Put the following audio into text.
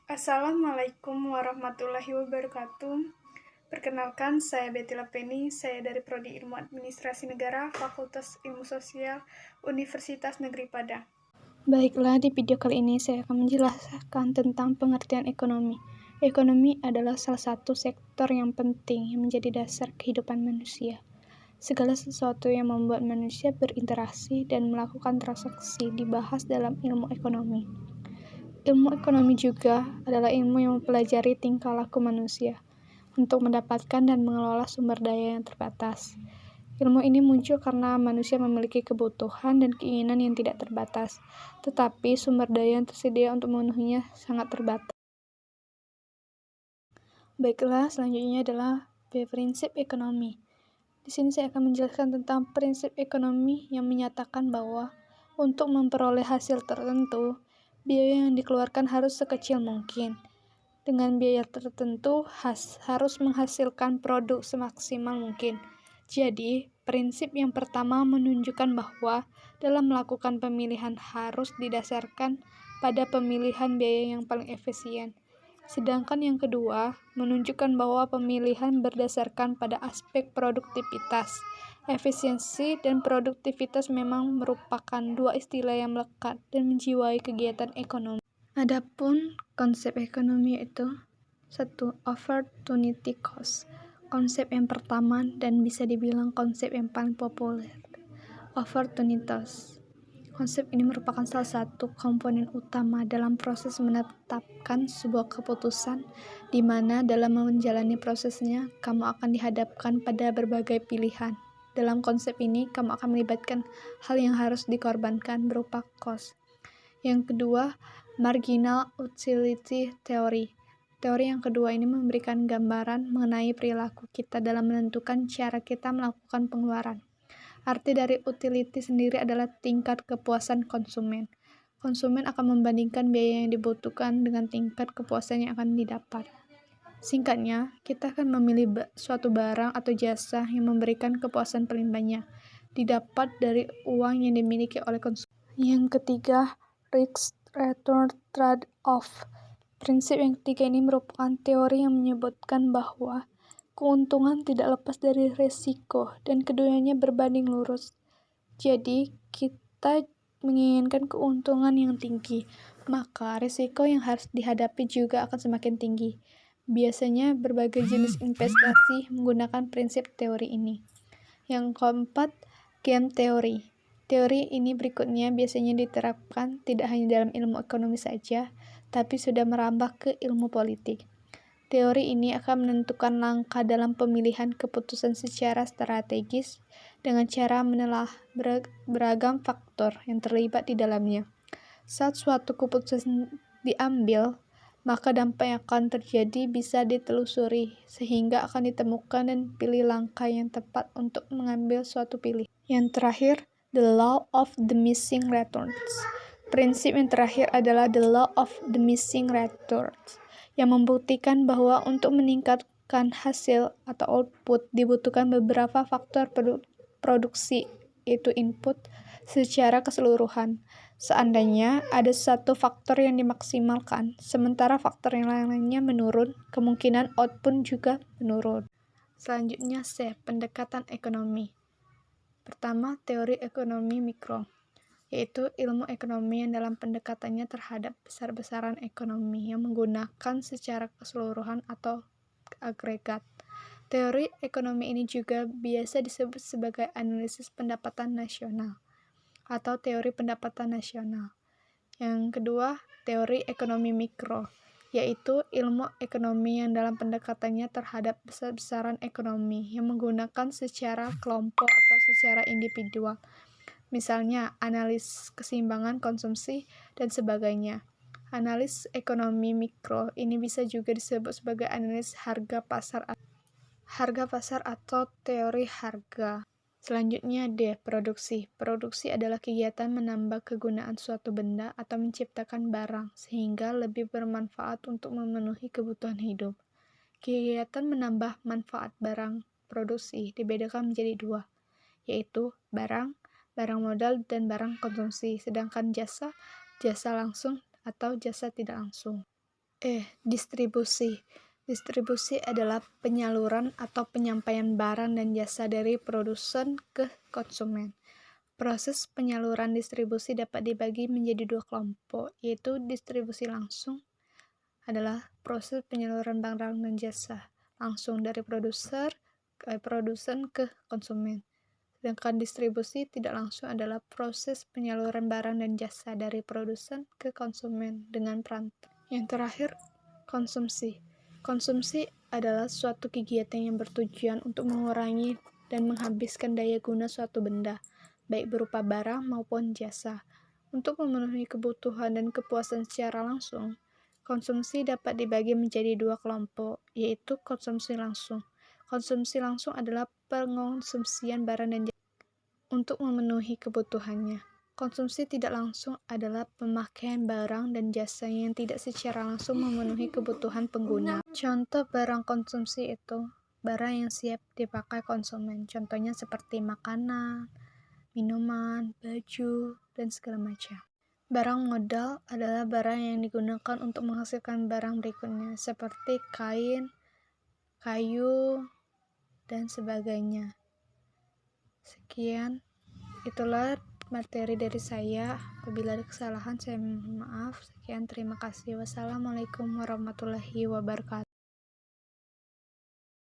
Assalamualaikum warahmatullahi wabarakatuh. Perkenalkan, saya Betty Lapeni, saya dari Prodi Ilmu Administrasi Negara, Fakultas Ilmu Sosial, Universitas Negeri Padang. Baiklah, di video kali ini saya akan menjelaskan tentang pengertian ekonomi. Ekonomi adalah salah satu sektor yang penting yang menjadi dasar kehidupan manusia. Segala sesuatu yang membuat manusia berinteraksi dan melakukan transaksi dibahas dalam ilmu ekonomi. Ilmu ekonomi juga adalah ilmu yang mempelajari tingkah laku manusia untuk mendapatkan dan mengelola sumber daya yang terbatas. Ilmu ini muncul karena manusia memiliki kebutuhan dan keinginan yang tidak terbatas, tetapi sumber daya yang tersedia untuk memenuhinya sangat terbatas. Baiklah, selanjutnya adalah prinsip ekonomi. Di sini saya akan menjelaskan tentang prinsip ekonomi yang menyatakan bahwa untuk memperoleh hasil tertentu, biaya yang dikeluarkan harus sekecil mungkin. Dengan biaya tertentu harus menghasilkan produk semaksimal mungkin. Jadi, prinsip yang pertama menunjukkan bahwa dalam melakukan pemilihan harus didasarkan pada pemilihan biaya yang paling efisien. Sedangkan yang kedua menunjukkan bahwa pemilihan berdasarkan pada aspek produktivitas. Efisiensi dan produktivitas memang merupakan dua istilah yang melekat dan menjiwai kegiatan ekonomi. Adapun konsep ekonomi itu 1. Opportunity cost. Konsep yang pertama dan bisa dibilang konsep yang paling populer. Opportunities. Konsep ini merupakan salah satu komponen utama dalam proses menetapkan sebuah keputusan, di mana dalam menjalani prosesnya, kamu akan dihadapkan pada berbagai pilihan. Dalam konsep ini, kamu akan melibatkan hal yang harus dikorbankan berupa cost. Yang kedua, marginal utility theory. Teori yang kedua ini memberikan gambaran mengenai perilaku kita dalam menentukan cara kita melakukan pengeluaran. Arti dari utility sendiri adalah tingkat kepuasan konsumen. Konsumen akan membandingkan biaya yang dibutuhkan dengan tingkat kepuasan yang akan didapat. Singkatnya, kita akan memilih suatu barang atau jasa yang memberikan kepuasan paling banyak, didapat dari uang yang dimiliki oleh konsumen. Yang ketiga, risk-return trade-off. Prinsip yang ketiga ini merupakan teori yang menyebutkan bahwa keuntungan tidak lepas dari risiko dan keduanya berbanding lurus. Jadi, kita menginginkan keuntungan yang tinggi, maka risiko yang harus dihadapi juga akan semakin tinggi. Biasanya berbagai jenis investasi menggunakan prinsip teori ini. Yang keempat, game teori. Teori ini berikutnya biasanya diterapkan tidak hanya dalam ilmu ekonomi saja, tapi sudah merambah ke ilmu politik. Teori ini akan menentukan langkah dalam pemilihan keputusan secara strategis dengan cara menelah beragam faktor yang terlibat di dalamnya. Saat suatu keputusan diambil, maka dampak yang akan terjadi bisa ditelusuri sehingga akan ditemukan dan pilih langkah yang tepat untuk mengambil suatu pilihan. Yang terakhir, the law of diminishing returns. Prinsip yang terakhir adalah the law of diminishing returns, yang membuktikan bahwa untuk meningkatkan hasil atau output dibutuhkan beberapa faktor produksi, yaitu input, secara keseluruhan. Seandainya ada satu faktor yang dimaksimalkan, sementara faktor yang lainnya menurun, kemungkinan output juga menurun. Selanjutnya C. Pendekatan ekonomi. Pertama, teori ekonomi mikro, yaitu ilmu ekonomi yang dalam pendekatannya terhadap besar-besaran ekonomi yang menggunakan secara keseluruhan atau agregat. Teori ekonomi ini juga biasa disebut sebagai analisis pendapatan nasional atau teori pendapatan nasional. Yang kedua, teori ekonomi mikro, yaitu ilmu ekonomi yang dalam pendekatannya terhadap besar-besaran ekonomi yang menggunakan secara kelompok atau secara individual. Misalnya, analis keseimbangan konsumsi dan sebagainya. Analis ekonomi mikro ini bisa juga disebut sebagai analis harga pasar atau teori harga. Selanjutnya D. Produksi. Produksi adalah kegiatan menambah kegunaan suatu benda atau menciptakan barang sehingga lebih bermanfaat untuk memenuhi kebutuhan hidup. Kegiatan menambah manfaat barang produksi dibedakan menjadi dua, yaitu barang modal, dan barang konsumsi. Sedangkan jasa langsung atau jasa tidak langsung. Distribusi. Distribusi adalah penyaluran atau penyampaian barang dan jasa dari produsen ke konsumen. Proses penyaluran distribusi dapat dibagi menjadi dua kelompok, yaitu distribusi langsung adalah proses penyaluran barang dan jasa langsung dari produsen ke konsumen. Sedangkan distribusi tidak langsung adalah proses penyaluran barang dan jasa dari produsen ke konsumen dengan perantara. Yang terakhir, konsumsi. Konsumsi adalah suatu kegiatan yang bertujuan untuk mengurangi dan menghabiskan daya guna suatu benda, baik berupa barang maupun jasa. Untuk memenuhi kebutuhan dan kepuasan secara langsung, konsumsi dapat dibagi menjadi dua kelompok, yaitu konsumsi langsung. Konsumsi langsung adalah pengonsumsian barang dan jasa untuk memenuhi kebutuhannya. Konsumsi tidak langsung adalah pemakaian barang dan jasa yang tidak secara langsung memenuhi kebutuhan pengguna. Contoh barang konsumsi itu barang yang siap dipakai konsumen. Contohnya seperti makanan, minuman, baju, dan segala macam. Barang modal adalah barang yang digunakan untuk menghasilkan barang berikutnya, seperti kain, kayu, dan sebagainya. Sekian, itulah materi dari saya. Apabila ada kesalahan, saya mohon maaf. Sekian, terima kasih. Wassalamualaikum warahmatullahi wabarakatuh.